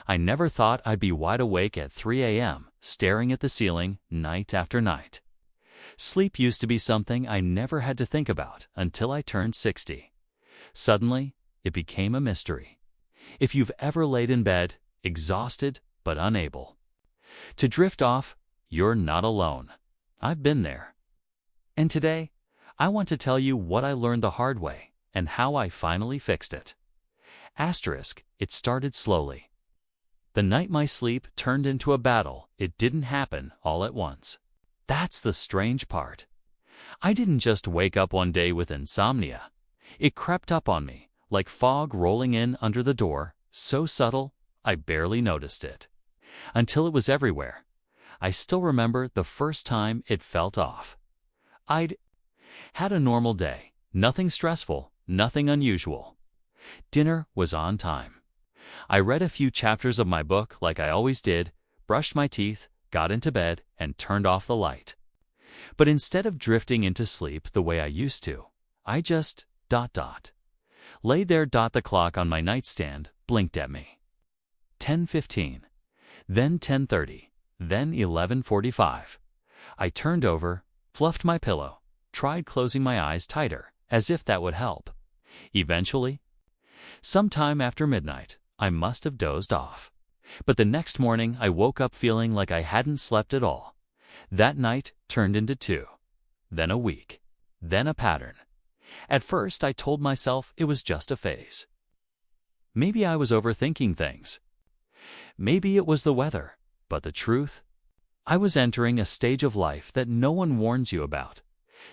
I never thought I'd be wide awake at 3 a.m., staring at the ceiling night after night. Sleep used to be something I never had to think about until I turned 60. Suddenly, it became a mystery. If you've ever laid in bed, exhausted but unable to drift off, you're not alone. I've been there. And today, I want to tell you what I learned the hard way and how I finally fixed it. Asterisk, it started slowly. The night my sleep turned into a battle, it didn't happen all at once. That's the strange part. I didn't just wake up one day with insomnia. It crept up on me, like fog rolling in under the door, so subtle I barely noticed it. Until it was everywhere. I still remember the first time it felt off. I'd had a normal day, nothing stressful, nothing unusual. Dinner was on time. I read a few chapters of my book like I always did, brushed my teeth, got into bed, and turned off the light. But instead of drifting into sleep the way I used to, I just ... laid there. The clock on my nightstand blinked at me. 10:15, then 10:30, then 11:45. I turned over, fluffed my pillow, tried closing my eyes tighter, as if that would help. Eventually, sometime after midnight, I must have dozed off. But the next morning I woke up feeling like I hadn't slept at all. That night turned into 2, then a week, then a pattern. At first I told myself it was just a phase. Maybe I was overthinking things. Maybe it was the weather. But the truth? I was entering a stage of life that no one warns you about.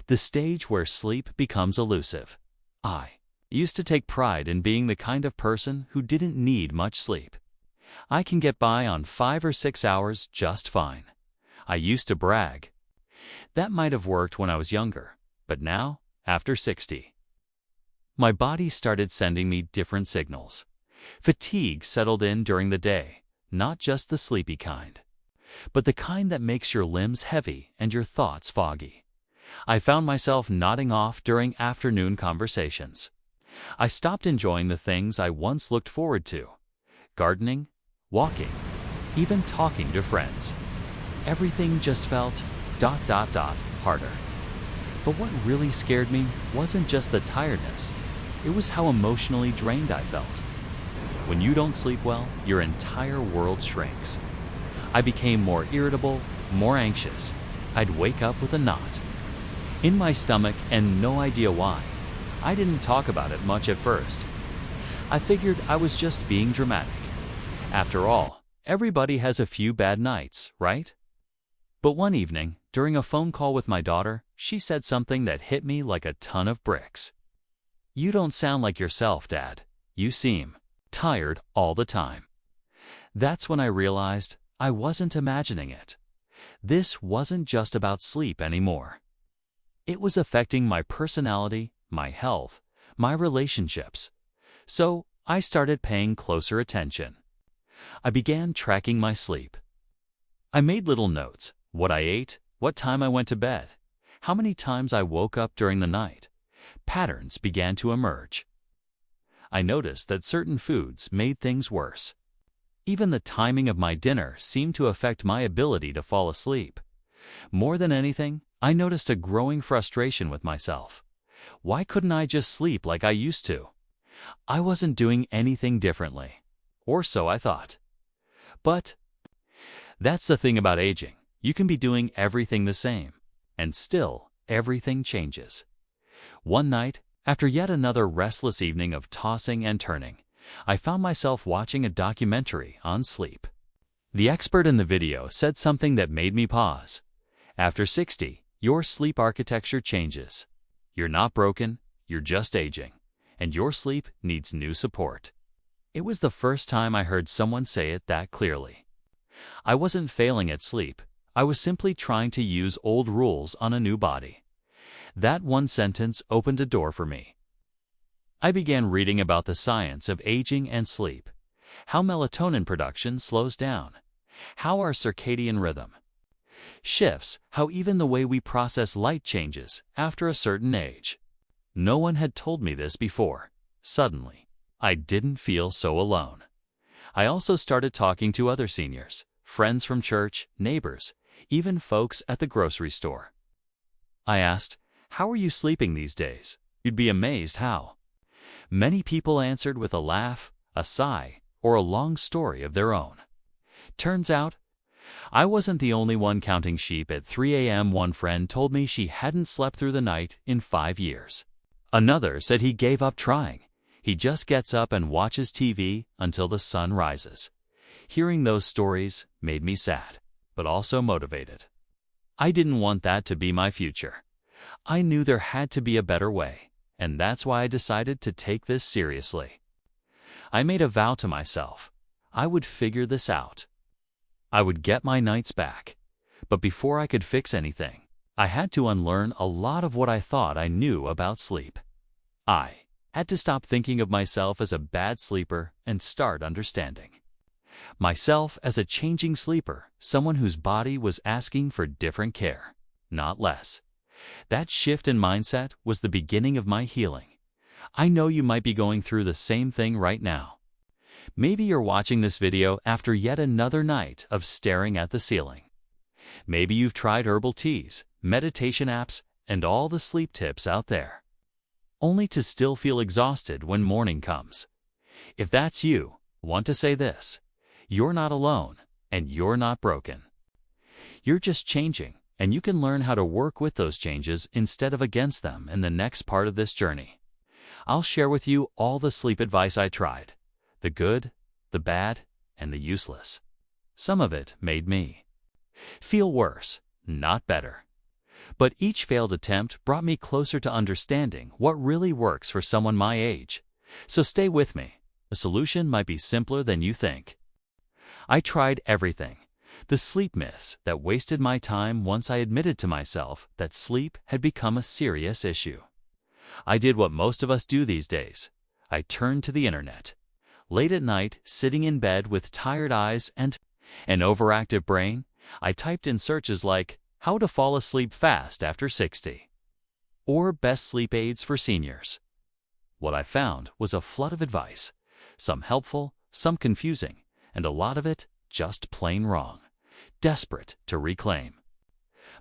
The stage where sleep becomes elusive. I used to take pride in being the kind of person who didn't need much sleep. I can get by on 5 or 6 hours just fine. I used to brag. That might have worked when I was younger, but now, after 60, my body started sending me different signals. Fatigue settled in during the day, not just the sleepy kind, but the kind that makes your limbs heavy and your thoughts foggy. I found myself nodding off during afternoon conversations. I stopped enjoying the things I once looked forward to: gardening, walking, even talking to friends. Everything just felt ... harder. But what really scared me wasn't just the tiredness. It was how emotionally drained I felt. When you don't sleep well, your entire world shrinks. I became more irritable, more anxious. I'd wake up with a knot in my stomach and no idea why. I didn't talk about it much at first. I figured I was just being dramatic. After all, everybody has a few bad nights, right? But one evening, during a phone call with my daughter, she said something that hit me like a ton of bricks. "You don't sound like yourself, Dad. You seem tired all the time." That's when I realized I wasn't imagining it. This wasn't just about sleep anymore. It was affecting my personality, my health, my relationships. So I started paying closer attention. I began tracking my sleep. I made little notes: what I ate, what time I went to bed, how many times I woke up during the night. Patterns began to emerge. I noticed that certain foods made things worse. Even the timing of my dinner seemed to affect my ability to fall asleep. More than anything, I noticed a growing frustration with myself. Why couldn't I just sleep like I used to? I wasn't doing anything differently. Or so I thought. But that's the thing about aging. You can be doing everything the same, and still everything changes. One night, after yet another restless evening of tossing and turning, I found myself watching a documentary on sleep. The expert in the video said something that made me pause. After 60, your sleep architecture changes. You're not broken, you're just aging, and your sleep needs new support. It was the first time I heard someone say it that clearly. I wasn't failing at sleep. I was simply trying to use old rules on a new body. That one sentence opened a door for me. I began reading about the science of aging and sleep, how melatonin production slows down, how our circadian rhythm shifts, how even the way we process light changes after a certain age. No one had told me this before. Suddenly, I didn't feel so alone. I also started talking to other seniors, friends from church, neighbors, even folks at the grocery store. I asked, "How are you sleeping these days?" You'd be amazed how. Many people answered with a laugh, a sigh, or a long story of their own. Turns out, I wasn't the only one counting sheep at 3 a.m. One friend told me she hadn't slept through the night in 5 years. Another said he gave up trying. He just gets up and watches TV until the sun rises. Hearing those stories made me sad, but also motivated. I didn't want that to be my future. I knew there had to be a better way, and that's why I decided to take this seriously. I made a vow to myself. I would figure this out. I would get my nights back. But before I could fix anything, I had to unlearn a lot of what I thought I knew about sleep. I had to stop thinking of myself as a bad sleeper and start understanding myself as a changing sleeper, someone whose body was asking for different care, not less. That shift in mindset was the beginning of my healing. I know you might be going through the same thing right now. Maybe you're watching this video after yet another night of staring at the ceiling. Maybe you've tried herbal teas, meditation apps, and all the sleep tips out there, only to still feel exhausted when morning comes. If that's you, I want to say this: you're not alone, and you're not broken. You're just changing, and you can learn how to work with those changes instead of against them in the next part of this journey. I'll share with you all the sleep advice I tried, the good, the bad, and the useless. Some of it made me feel worse, not better. But each failed attempt brought me closer to understanding what really works for someone my age. So stay with me. The solution might be simpler than you think. I tried everything. The sleep myths that wasted my time once I admitted to myself that sleep had become a serious issue. I did what most of us do these days. I turned to the internet. Late at night, sitting in bed with tired eyes and an overactive brain, I typed in searches like, "How to fall asleep fast after 60," or "Best sleep aids for seniors." What I found was a flood of advice, some helpful, some confusing, and a lot of it just plain wrong, desperate to reclaim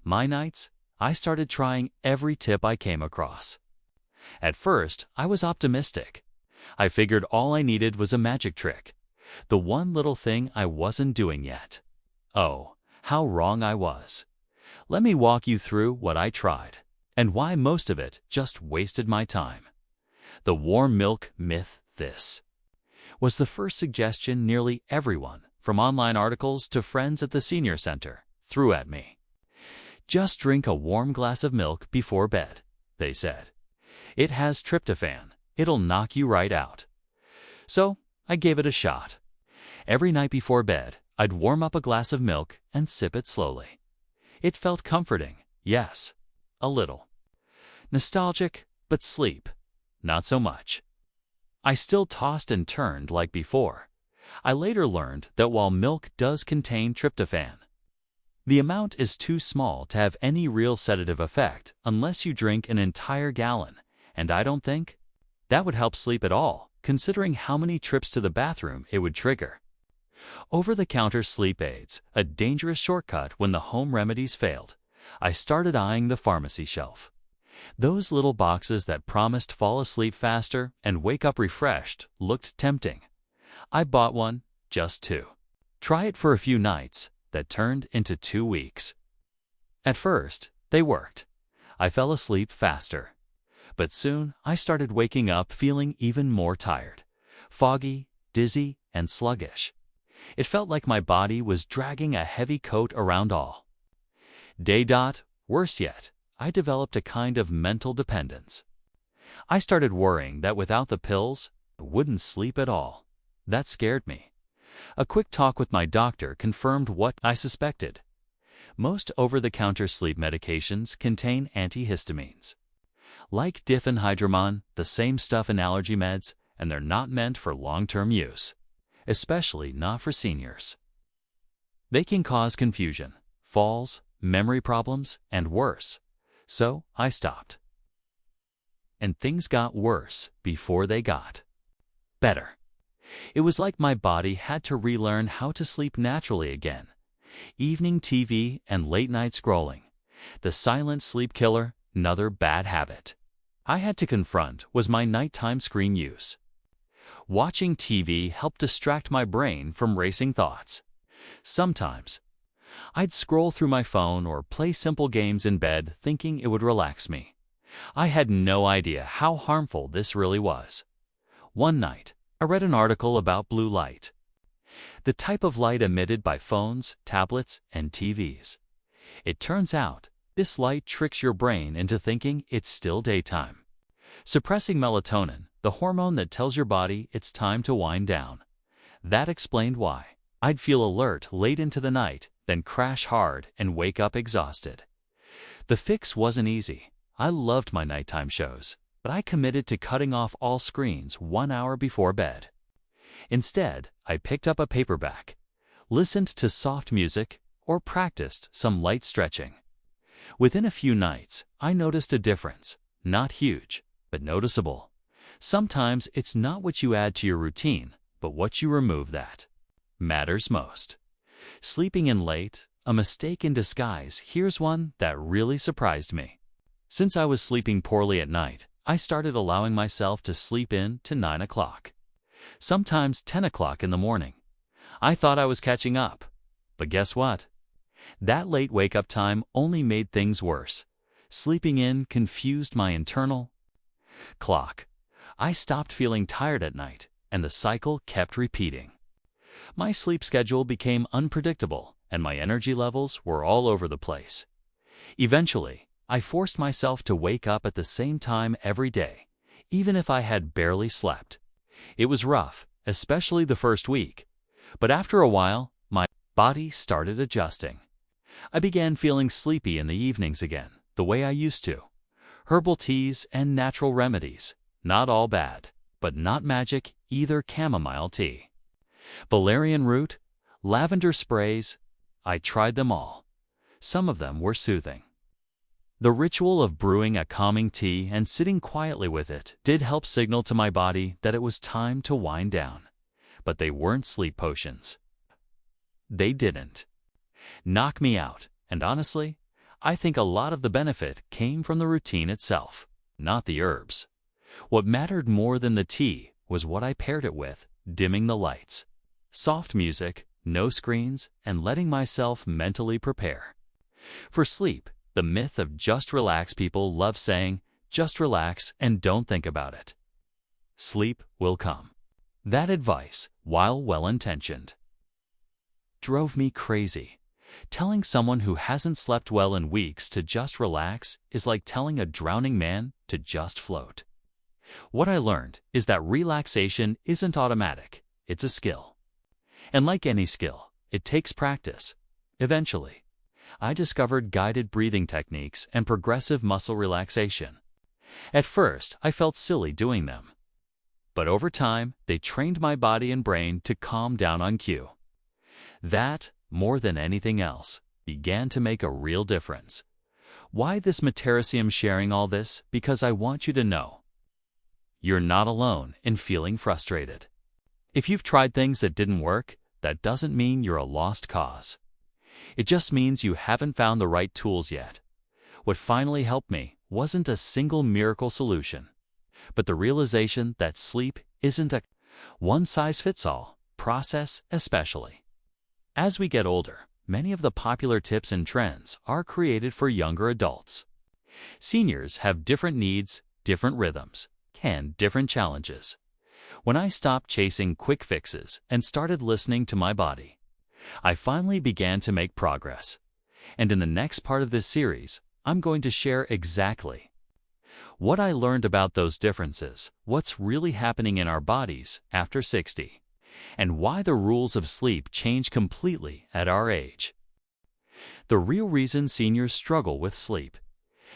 my nights. I started trying every tip I came across. At first, I was optimistic. I figured all I needed was a magic trick, the one little thing I wasn't doing yet. Oh, how wrong I was. Let me walk you through what I tried, and why most of it just wasted my time. The warm milk myth. This was the first suggestion nearly everyone, from online articles to friends at the senior center, threw at me. Just drink a warm glass of milk before bed, they said. It has tryptophan. It'll knock you right out. So I gave it a shot. Every night before bed, I'd warm up a glass of milk and sip it slowly. It felt comforting, yes, a little. Nostalgic, but sleep, not so much. I still tossed and turned like before. I later learned that while milk does contain tryptophan, the amount is too small to have any real sedative effect unless you drink an entire gallon, and I don't think that would help sleep at all, considering how many trips to the bathroom it would trigger. Over-the-counter sleep aids, a dangerous shortcut when the home remedies failed. I started eyeing the pharmacy shelf. Those little boxes that promised fall asleep faster and wake up refreshed looked tempting. I bought one, just 2. Try it for a few nights. That turned into 2 weeks. At first, they worked. I fell asleep faster. But soon, I started waking up feeling even more tired, foggy, dizzy, and sluggish. It felt like my body was dragging a heavy coat around all day. Worse yet, I developed a kind of mental dependence. I started worrying that without the pills, I wouldn't sleep at all. That scared me. A quick talk with my doctor confirmed what I suspected. Most over-the-counter sleep medications contain antihistamines, like diphenhydramine, the same stuff in allergy meds, and they're not meant for long-term use, especially not for seniors. They can cause confusion, falls, memory problems, and worse. So I stopped. And things got worse before they got better. It was like my body had to relearn how to sleep naturally again. Evening TV and late-night scrolling. The silent sleep killer, another bad habit I had to confront was my nighttime screen use. Watching TV helped distract my brain from racing thoughts. Sometimes, I'd scroll through my phone or play simple games in bed thinking it would relax me. I had no idea how harmful this really was. One night, I read an article about blue light, the type of light emitted by phones, tablets, and TVs. It turns out, this light tricks your brain into thinking it's still daytime, suppressing melatonin, the hormone that tells your body it's time to wind down. That explained why I'd feel alert late into the night, then crash hard and wake up exhausted. The fix wasn't easy. I loved my nighttime shows, but I committed to cutting off all screens 1 hour before bed. Instead, I picked up a paperback, listened to soft music, or practiced some light stretching. Within a few nights, I noticed a difference. Not huge, but noticeable. Sometimes it's not what you add to your routine, but what you remove that matters most. Sleeping in late, a mistake in disguise. Here's one that really surprised me. Since I was sleeping poorly at night, I started allowing myself to sleep in to 9 o'clock. Sometimes 10 o'clock in the morning. I thought I was catching up. But guess what? That late wake-up time only made things worse. Sleeping in confused my internal clock. I stopped feeling tired at night, and the cycle kept repeating. My sleep schedule became unpredictable, and my energy levels were all over the place. Eventually, I forced myself to wake up at the same time every day, even if I had barely slept. It was rough, especially the first week, but after a while, my body started adjusting. I began feeling sleepy in the evenings again, the way I used to. Herbal teas and natural remedies, not all bad, but not magic either. Chamomile tea, valerian root, lavender sprays, I tried them all. Some of them were soothing. The ritual of brewing a calming tea and sitting quietly with it did help signal to my body that it was time to wind down. But they weren't sleep potions. They didn't knock me out, and honestly, I think a lot of the benefit came from the routine itself, not the herbs. What mattered more than the tea was what I paired it with: dimming the lights, soft music, no screens, and letting myself mentally prepare for sleep. The myth of just relax. People love saying, just relax and don't think about it. Sleep will come. That advice, while well-intentioned, drove me crazy. Telling someone who hasn't slept well in weeks to just relax is like telling a drowning man to just float. What I learned is that relaxation isn't automatic, it's a skill. And like any skill, it takes practice. Eventually, I discovered guided breathing techniques and progressive muscle relaxation. At first, I felt silly doing them. But over time, they trained my body and brain to calm down on cue. That, more than anything else, began to make a real difference. Why this material? Sharing all this because I want you to know you're not alone in feeling frustrated. If you've tried things that didn't work, that doesn't mean you're a lost cause. It just means you haven't found the right tools yet. What finally helped me wasn't a single miracle solution, but the realization that sleep isn't a one-size-fits-all process. Especially as we get older, many of the popular tips and trends are created for younger adults. Seniors have different needs, different rhythms, and different challenges. When I stopped chasing quick fixes and started listening to my body, I finally began to make progress. And in the next part of this series, I'm going to share exactly what I learned about those differences, what's really happening in our bodies after 60, and why the rules of sleep change completely at our age. The real reason seniors struggle with sleep.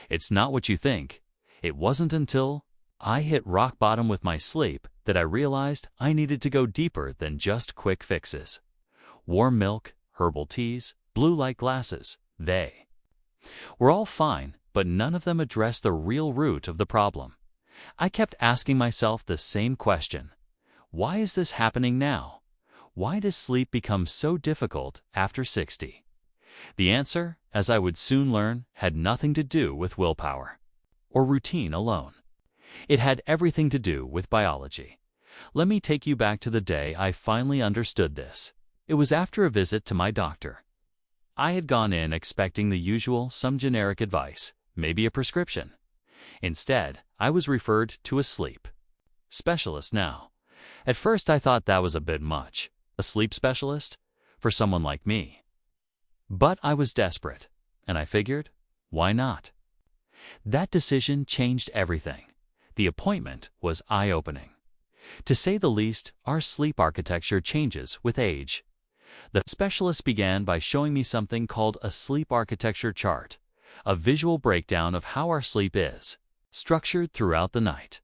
It's not what you think. It wasn't until I hit rock bottom with my sleep that I realized I needed to go deeper than just quick fixes. Warm milk, herbal teas, blue light glasses, they were all fine, but none of them addressed the real root of the problem. I kept asking myself the same question: Why is this happening now? Why does sleep become so difficult after 60? The answer, as I would soon learn, had nothing to do with willpower or routine alone. It had everything to do with biology. Let me take you back to the day I finally understood this. It was after a visit to my doctor. I had gone in expecting the usual, some generic advice, maybe a prescription. Instead, I was referred to a sleep specialist now. At first I thought that was a bit much. A sleep specialist? For someone like me. But I was desperate, and I figured, why not? That decision changed everything. The appointment was eye-opening. To say the least, our sleep architecture changes with age. The specialist began by showing me something called a sleep architecture chart, a visual breakdown of how our sleep is, structured throughout the night.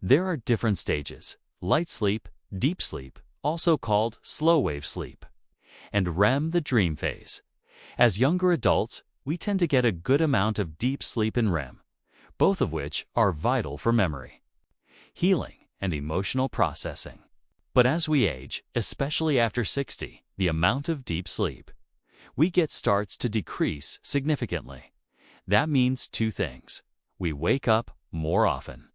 There are different stages: light sleep, deep sleep, also called slow-wave sleep, and REM, the dream phase. As younger adults, we tend to get a good amount of deep sleep in REM, both of which are vital for memory, healing, and emotional processing. But as we age, especially after 60, the amount of deep sleep we get starts to decrease significantly. That means two things. We wake up more often.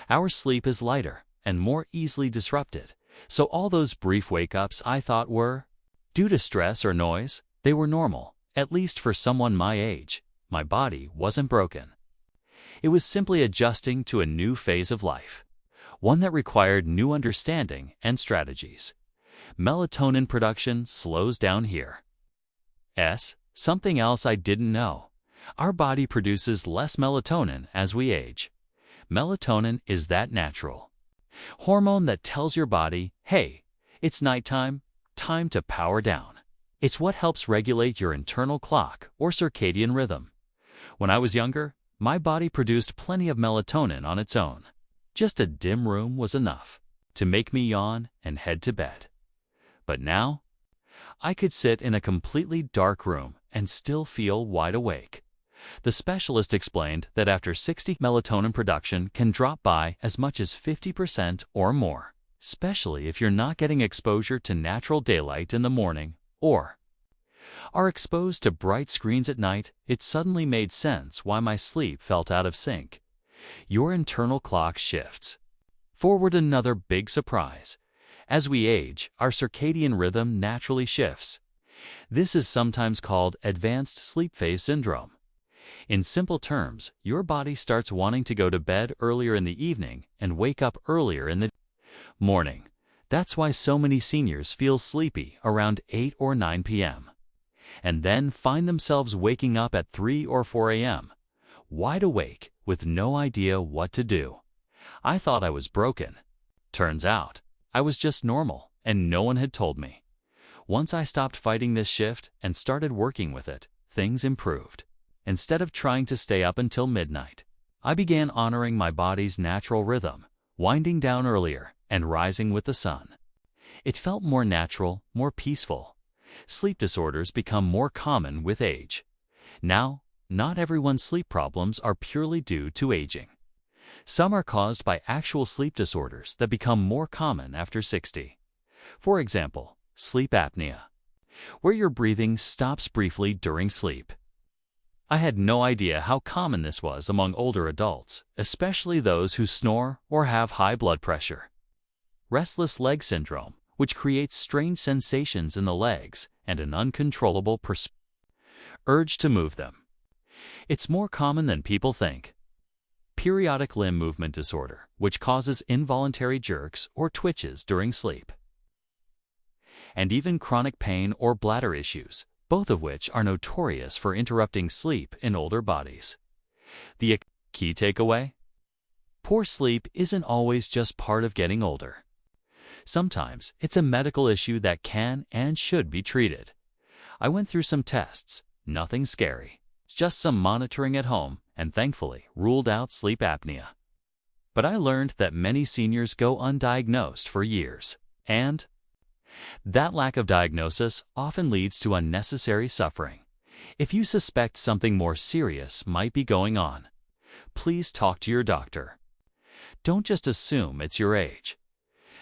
Our sleep is lighter and more easily disrupted, so all those brief wake-ups I thought were due to stress or noise, they were normal, at least for someone my age. My body wasn't broken. It was simply adjusting to a new phase of life, one that required new understanding and strategies. Melatonin production slows down here. Something else I didn't know. Our body produces less melatonin as we age. Melatonin is that natural hormone that tells your body, hey, it's nighttime, time to power down. It's what helps regulate your internal clock or circadian rhythm. When I was younger, my body produced plenty of melatonin on its own. Just a dim room was enough to make me yawn and head to bed. But now, I could sit in a completely dark room and still feel wide awake. The specialist explained that after 60, melatonin production can drop by as much as 50% or more, especially if you're not getting exposure to natural daylight in the morning or are exposed to bright screens at night. It suddenly made sense why my sleep felt out of sync. Your internal clock shifts forward. Another big surprise. As we age, our circadian rhythm naturally shifts. This is sometimes called advanced sleep phase syndrome. In simple terms, your body starts wanting to go to bed earlier in the evening and wake up earlier in the morning. That's why so many seniors feel sleepy around 8 or 9 p.m. and then find themselves waking up at 3 or 4 a.m., wide awake with no idea what to do. I thought I was broken. Turns out, I was just normal, and no one had told me. Once I stopped fighting this shift and started working with it, things improved. Instead of trying to stay up until midnight, I began honoring my body's natural rhythm, winding down earlier and rising with the sun. It felt more natural, more peaceful. Sleep disorders become more common with age. Now, not everyone's sleep problems are purely due to aging. Some are caused by actual sleep disorders that become more common after 60. For example, sleep apnea, where your breathing stops briefly during sleep. I had no idea how common this was among older adults, especially those who snore or have high blood pressure. Restless leg syndrome, which creates strange sensations in the legs and an uncontrollable urge to move them. It's more common than people think. Periodic limb movement disorder, which causes involuntary jerks or twitches during sleep. And even chronic pain or bladder issues, both of which are notorious for interrupting sleep in older bodies. The key takeaway? Poor sleep isn't always just part of getting older. Sometimes it's a medical issue that can and should be treated. I went through some tests, nothing scary, just some monitoring at home, and thankfully ruled out sleep apnea. But I learned that many seniors go undiagnosed for years, and that lack of diagnosis often leads to unnecessary suffering. If you suspect something more serious might be going on, please talk to your doctor. Don't just assume it's your age.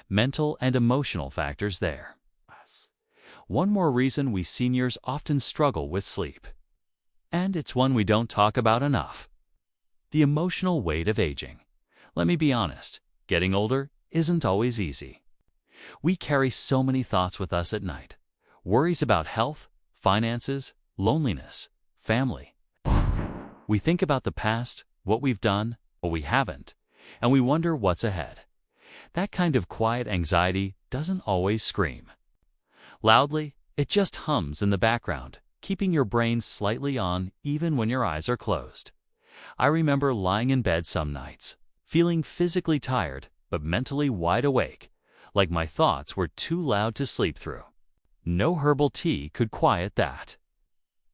mental and emotional factors there. One more reason we seniors often struggle with sleep. And it's one we don't talk about enough. The emotional weight of aging. Let me be honest, getting older isn't always easy. We carry so many thoughts with us at night. Worries about health, finances, loneliness, family. We think about the past, what we've done, what we haven't, and we wonder what's ahead. That kind of quiet anxiety doesn't always scream loudly, it just hums in the background, keeping your brain slightly on even when your eyes are closed. I remember lying in bed some nights, feeling physically tired but mentally wide awake, like my thoughts were too loud to sleep through. No herbal tea could quiet that.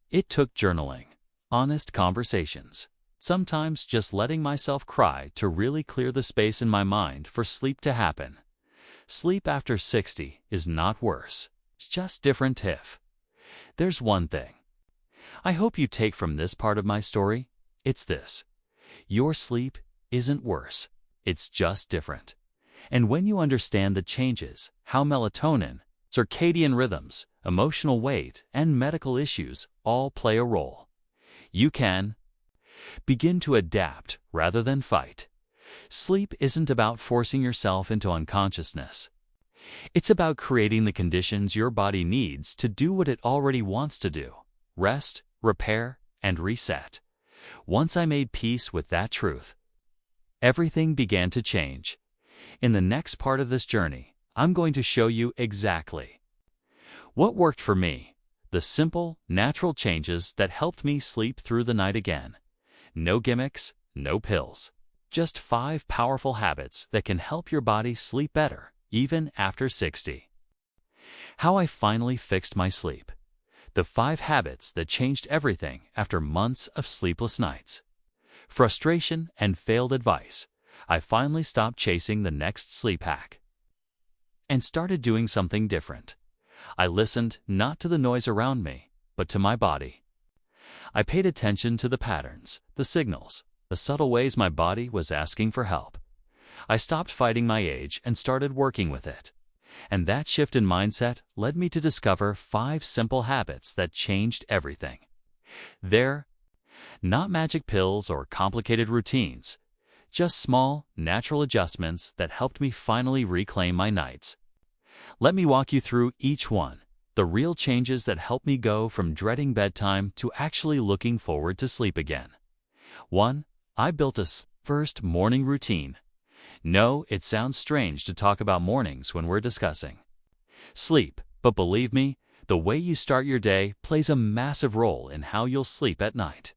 It took journaling, honest conversations, sometimes just letting myself cry to really clear the space in my mind for sleep to happen. Sleep after 60 is not worse. It's just different. If there's one thing I hope you take from this part of my story, it's this. Your sleep isn't worse, it's just different. And when you understand the changes, how melatonin, circadian rhythms, emotional weight, and medical issues all play a role, you can begin to adapt rather than fight. Sleep isn't about forcing yourself into unconsciousness. It's about creating the conditions your body needs to do what it already wants to do: rest, repair, and reset. Once I made peace with that truth, everything began to change. In the next part of this journey, I'm going to show you exactly what worked for me, the simple, natural changes that helped me sleep through the night again. No gimmicks, no pills. Just 5 powerful habits that can help your body sleep better, even after 60. How I finally fixed my sleep. The 5 habits that changed everything after months of sleepless nights. Frustration and failed advice. I finally stopped chasing the next sleep hack and started doing something different. I listened not to the noise around me, but to my body. I paid attention to the patterns, the signals, the subtle ways my body was asking for help. I stopped fighting my age and started working with it. And that shift in mindset led me to discover 5 simple habits that changed everything. They're not magic pills or complicated routines, just small, natural adjustments that helped me finally reclaim my nights. Let me walk you through each one, the real changes that helped me go from dreading bedtime to actually looking forward to sleep again. 1. I built a first morning routine. No, it sounds strange to talk about mornings when we're discussing sleep, but believe me, the way you start your day plays a massive role in how you'll sleep at night.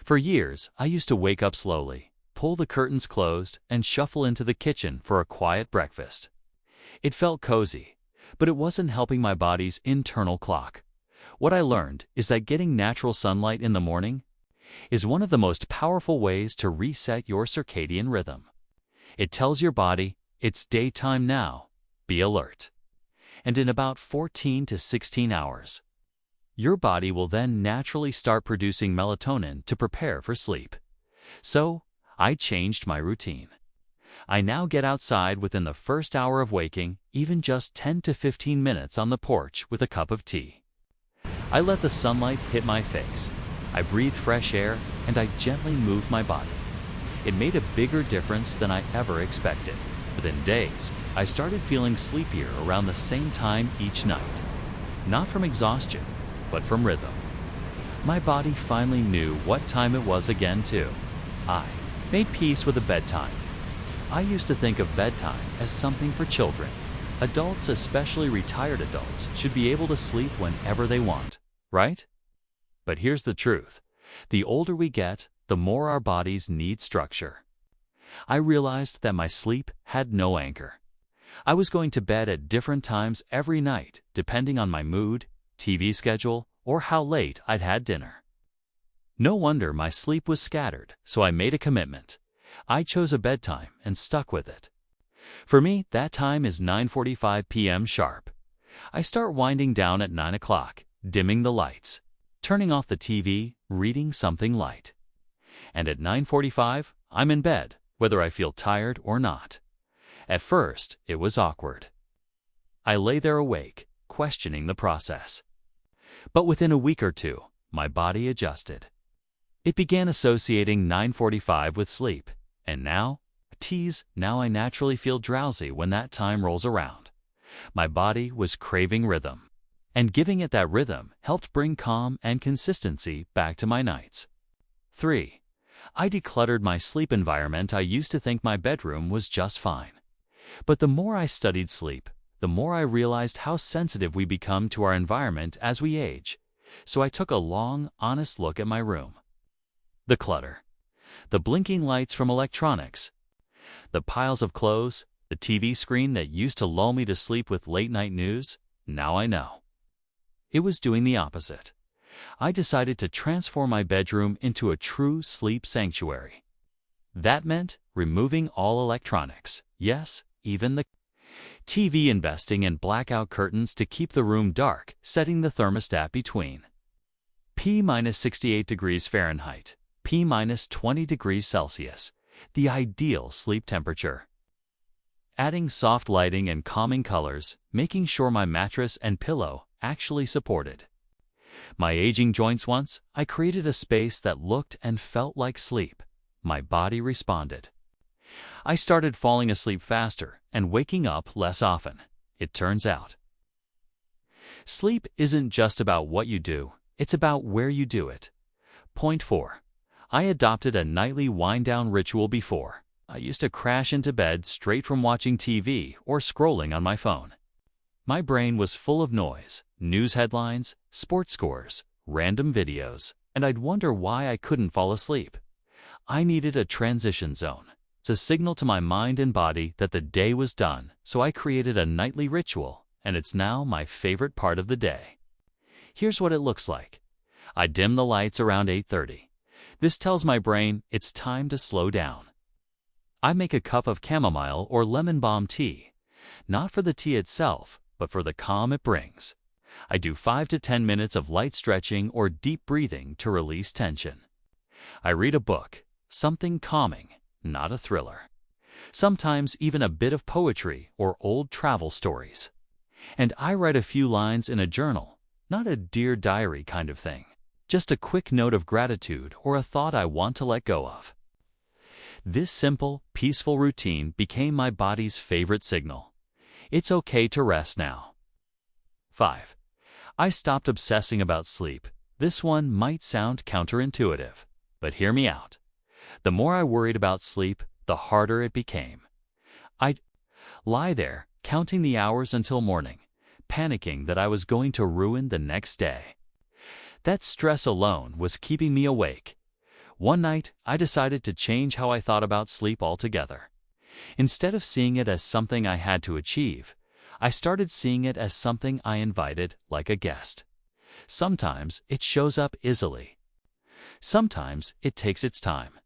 For years, I used to wake up slowly, pull the curtains closed, and shuffle into the kitchen for a quiet breakfast. It felt cozy, but it wasn't helping my body's internal clock. What I learned is that getting natural sunlight in the morning is one of the most powerful ways to reset your circadian rhythm. It tells your body, it's daytime now, be alert. And in about 14 to 16 hours, your body will then naturally start producing melatonin to prepare for sleep. So, I changed my routine. I now get outside within the first hour of waking, even just 10 to 15 minutes on the porch with a cup of tea. I let the sunlight hit my face. I breathe fresh air, and I gently move my body. It made a bigger difference than I ever expected. Within days, I started feeling sleepier around the same time each night. Not from exhaustion, but from rhythm. My body finally knew what time it was again too. I made peace with a bedtime. I used to think of bedtime as something for children. Adults, especially retired adults, should be able to sleep whenever they want, right? But here's the truth. The older we get, the more our bodies need structure. I realized that my sleep had no anchor. I was going to bed at different times every night, depending on my mood, TV schedule, or how late I'd had dinner. No wonder my sleep was scattered, so I made a commitment. I chose a bedtime and stuck with it. For me, that time is 9:45 p.m. sharp. I start winding down at 9 o'clock, dimming the lights, turning off the TV, reading something light. And at 9:45, I'm in bed, whether I feel tired or not. At first, it was awkward. I lay there awake, questioning the process. But within a week or two, my body adjusted. It began associating 9:45 with sleep, and now I naturally feel drowsy when that time rolls around. My body was craving rhythm, and giving it that rhythm helped bring calm and consistency back to my nights. 3. I decluttered my sleep environment. I used to think my bedroom was just fine. But the more I studied sleep, the more I realized how sensitive we become to our environment as we age. So I took a long, honest look at my room. The clutter. The blinking lights from electronics. The piles of clothes, the TV screen that used to lull me to sleep with late-night news. Now I know. It was doing the opposite. I decided to transform my bedroom into a true sleep sanctuary. That meant removing all electronics. Yes, even the TV, investing in blackout curtains to keep the room dark, setting the thermostat between P-68 degrees Fahrenheit, P-20 degrees Celsius, the ideal sleep temperature. Adding soft lighting and calming colors, making sure my mattress and pillow actually supported my aging joints. Once I created a space that looked and felt like sleep, my body responded. I started falling asleep faster and waking up less often. It turns out, sleep isn't just about what you do, it's about where you do it. Point 4. I adopted a nightly wind-down ritual. Before, I used to crash into bed straight from watching TV or scrolling on my phone. My brain was full of noise, news headlines, sports scores, random videos, and I'd wonder why I couldn't fall asleep. I needed a transition zone to signal to my mind and body that the day was done, so I created a nightly ritual, and it's now my favorite part of the day. Here's what it looks like. I dim the lights around 8:30. This tells my brain it's time to slow down. I make a cup of chamomile or lemon balm tea, not for the tea itself, but for the calm it brings. I do 5 to 10 minutes of light stretching or deep breathing to release tension. I read a book, something calming, not a thriller. Sometimes even a bit of poetry or old travel stories. And I write a few lines in a journal, not a Dear Diary kind of thing. Just a quick note of gratitude or a thought I want to let go of. This simple, peaceful routine became my body's favorite signal. It's okay to rest now. 5. I stopped obsessing about sleep. This one might sound counterintuitive, but hear me out. The more I worried about sleep, the harder it became. I'd lie there, counting the hours until morning, panicking that I was going to ruin the next day. That stress alone was keeping me awake. One night, I decided to change how I thought about sleep altogether. Instead of seeing it as something I had to achieve, I started seeing it as something I invited, like a guest. Sometimes it shows up easily. Sometimes it takes its time.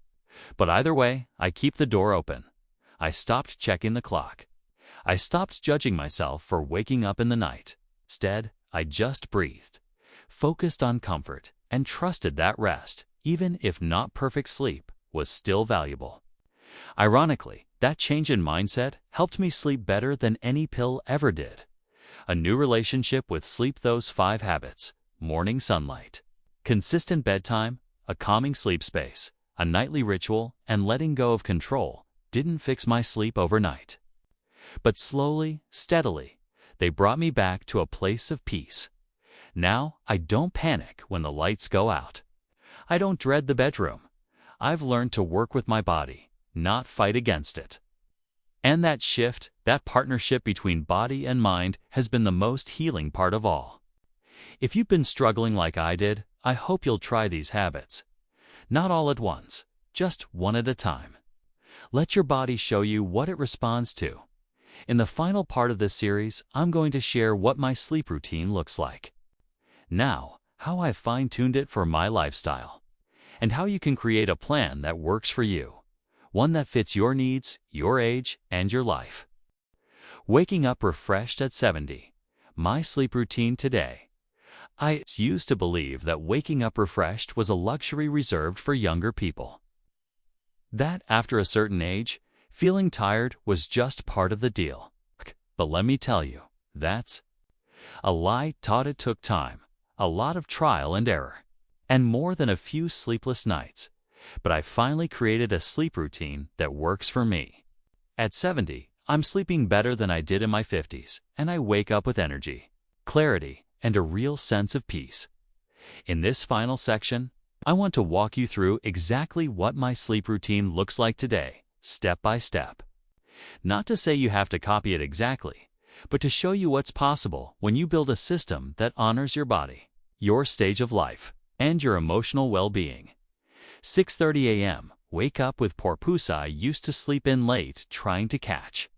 But either way, I keep the door open. I stopped checking the clock. I stopped judging myself for waking up in the night. Instead, I just breathed, focused on comfort, and trusted that rest, even if not perfect sleep, was still valuable. Ironically, that change in mindset helped me sleep better than any pill ever did. A new relationship with sleep. Those 5 habits: morning sunlight, consistent bedtime, a calming sleep space, a nightly ritual, and letting go of control didn't fix my sleep overnight. But slowly, steadily, they brought me back to a place of peace. Now, I don't panic when the lights go out. I don't dread the bedroom. I've learned to work with my body, not fight against it. And that shift, that partnership between body and mind, has been the most healing part of all. If you've been struggling like I did, I hope you'll try these habits. Not all at once, just one at a time. Let your body show you what it responds to. In the final part of this series, I'm going to share what my sleep routine looks like. Now, how I've fine-tuned it for my lifestyle, and how you can create a plan that works for you. One that fits your needs, your age, and your life. Waking up refreshed at 70. My sleep routine today. I used to believe that waking up refreshed was a luxury reserved for younger people. That after a certain age, Feeling tired was just part of the deal. But let me tell you, that's a lie taught. It took time, a lot of trial and error, and more than a few sleepless nights. But I finally created a sleep routine that works for me. At 70, I'm sleeping better than I did in my 50s, and I wake up with energy, clarity, and a real sense of peace. In this final section, I want to walk you through exactly what my sleep routine looks like today, step by step. Not to say you have to copy it exactly, but to show you what's possible when you build a system that honors your body, your stage of life, and your emotional well-being. 6:30 a.m. Wake up with porpoise. I used to sleep in late trying to catch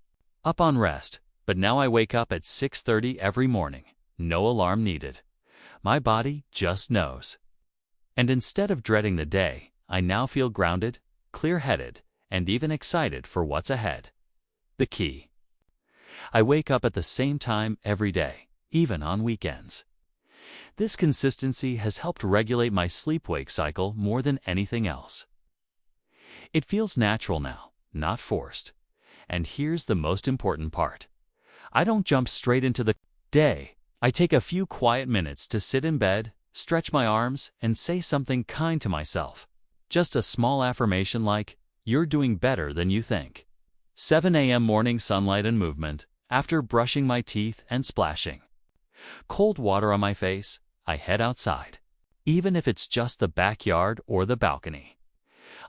up on rest, but now I wake up at 6:30 every morning. No alarm needed. My body just knows. And instead of dreading the day, I now feel grounded, clear-headed, and even excited for what's ahead. The key: I wake up at the same time every day, even on weekends. This consistency has helped regulate my sleep-wake cycle more than anything else. It feels natural now, not forced. And here's the most important part. I don't jump straight into the day. I take a few quiet minutes to sit in bed, stretch my arms, and say something kind to myself. Just a small affirmation like, "You're doing better than you think." 7 a.m. morning sunlight and movement, after brushing my teeth and splashing cold water on my face, I head outside. Even if it's just the backyard or the balcony,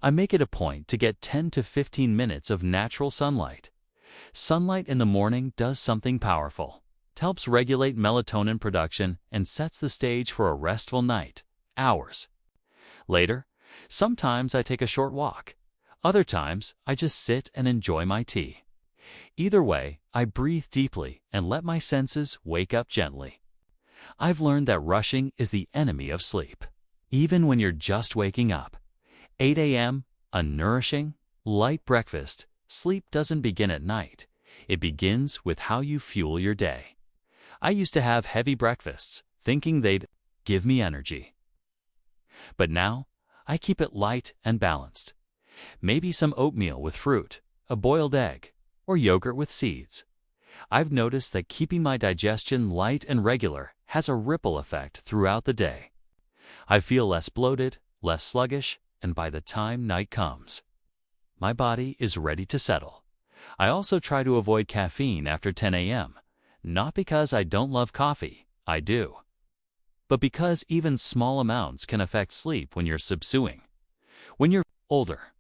I make it a point to get 10 to 15 minutes of natural sunlight. Sunlight in the morning does something powerful. It helps regulate melatonin production and sets the stage for a restful night. Hours later, sometimes I take a short walk. Other times, I just sit and enjoy my tea. Either way, I breathe deeply and let my senses wake up gently. I've learned that rushing is the enemy of sleep. Even when you're just waking up. 8 a.m., a nourishing, light breakfast. Sleep doesn't begin at night. It begins with how you fuel your day. I used to have heavy breakfasts, thinking they'd give me energy. But now, I keep it light and balanced. Maybe some oatmeal with fruit, a boiled egg, or yogurt with seeds. I've noticed that keeping my digestion light and regular has a ripple effect throughout the day. I feel less bloated, less sluggish, and by the time night comes, my body is ready to settle. I also try to avoid caffeine after 10 a.m., not because I don't love coffee, I do, but because even small amounts can affect sleep when you're subsuing. When you're older.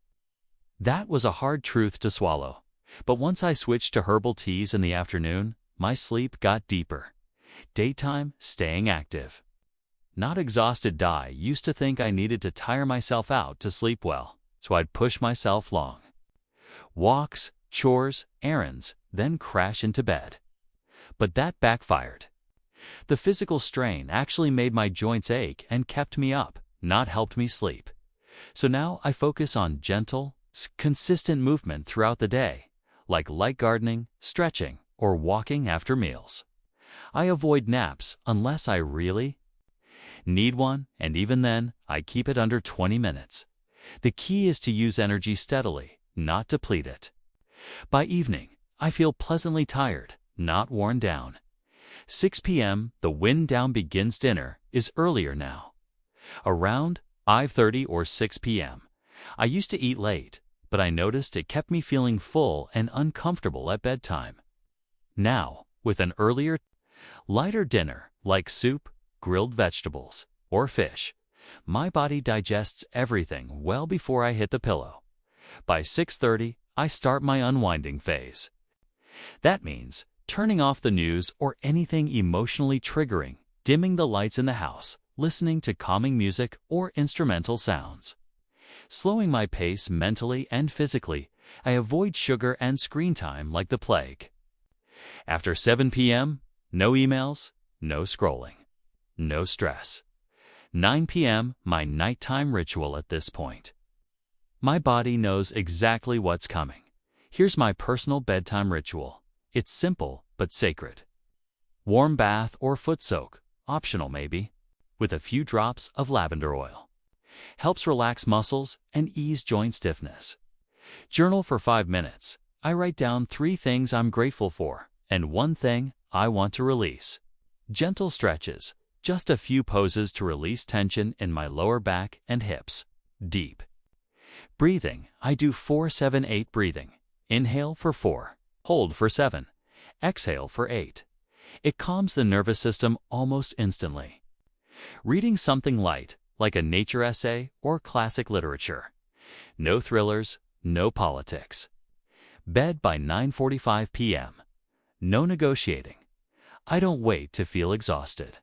That was a hard truth to swallow. But once I switched to herbal teas in the afternoon, my sleep got deeper. Daytime, staying active. Not exhausted. I used to think I needed to tire myself out to sleep well, so I'd push myself long. Walks, chores, errands, then crash into bed. But that backfired. The physical strain actually made my joints ache and kept me up, not helped me sleep. So now I focus on gentle, consistent movement throughout the day, like light gardening, stretching, or walking after meals. I avoid naps unless I really need one, and even then, I keep it under 20 minutes. The key is to use energy steadily, not deplete it. By evening, I feel pleasantly tired, not worn down. 6 p.m., the wind down begins. Dinner is earlier now. Around 5:30 or 6 p.m. I used to eat late, but I noticed it kept me feeling full and uncomfortable at bedtime. Now, with an earlier, lighter dinner, like soup, grilled vegetables, or fish, my body digests everything well before I hit the pillow. By 6:30, I start my unwinding phase. That means turning off the news or anything emotionally triggering, dimming the lights in the house, listening to calming music or instrumental sounds. Slowing my pace mentally and physically, I avoid sugar and screen time like the plague. After 7 p.m., no emails, no scrolling, no stress. 9 p.m., my nighttime ritual at this point. My body knows exactly what's coming. Here's my personal bedtime ritual. It's simple but sacred. Warm bath or foot soak, optional maybe, with a few drops of lavender oil. Helps relax muscles and ease joint stiffness. Journal for 5 minutes. I write down 3 things I'm grateful for and 1 thing I want to release. Gentle stretches, just a few poses to release tension in my lower back and hips. Deep breathing. I do 4-7-8 breathing. Inhale for 4, hold for 7, exhale for 8. It calms the nervous system almost instantly. Reading something light, like a nature essay or classic literature. No thrillers, no politics. Bed by 9:45 p.m. No negotiating. I don't wait to feel exhausted.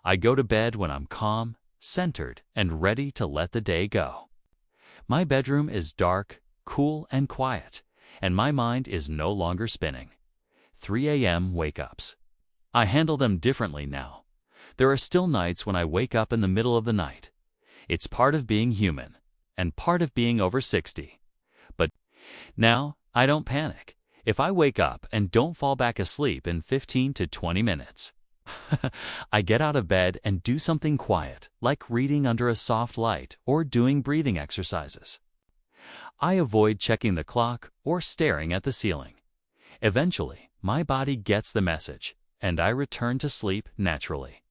I go to bed when I'm calm, centered, and ready to let the day go. My bedroom is dark, cool, and quiet, and my mind is no longer spinning. 3 a.m. wake-ups. I handle them differently now. There are still nights when I wake up in the middle of the night. It's part of being human, and part of being over 60. But now, I don't panic if I wake up and don't fall back asleep in 15 to 20 minutes. I get out of bed and do something quiet, like reading under a soft light or doing breathing exercises. I avoid checking the clock or staring at the ceiling. Eventually, my body gets the message, and I return to sleep naturally.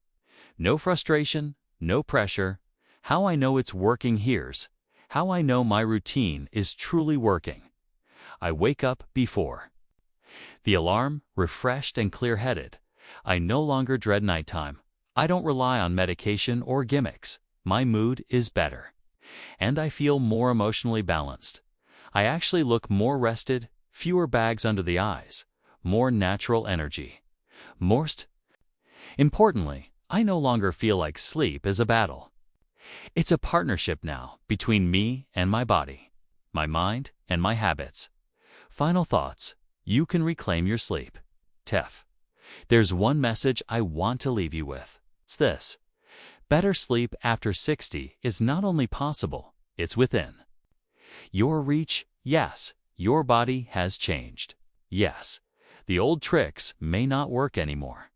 No frustration, no pressure. How I know it's working here's how I know my routine is truly working. I wake up before the alarm, refreshed and clear-headed. I no longer dread nighttime. I don't rely on medication or gimmicks. My mood is better. And I feel more emotionally balanced. I actually look more rested, fewer bags under the eyes, more natural energy. Most importantly, I no longer feel like sleep is a battle. It's a partnership now between me and my body, my mind and my habits. Final thoughts. You can reclaim your sleep. Tef. There's one message I want to leave you with. It's this. Better sleep after 60 is not only possible, it's within your reach. Yes, your body has changed. Yes, the old tricks may not work anymore.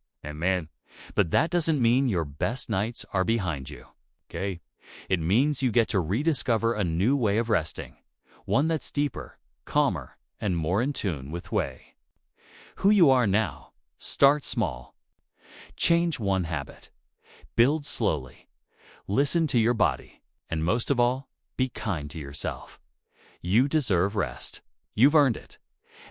But that doesn't mean your best nights are behind you. Okay? It means you get to rediscover a new way of resting, one that's deeper, calmer, and more in tune with who you are now. Start small. Change one habit. Build slowly. Listen to your body. And most of all, be kind to yourself. You deserve rest. You've earned it.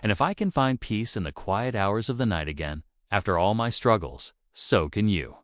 And if I can find peace in the quiet hours of the night again, after all my struggles, so can you.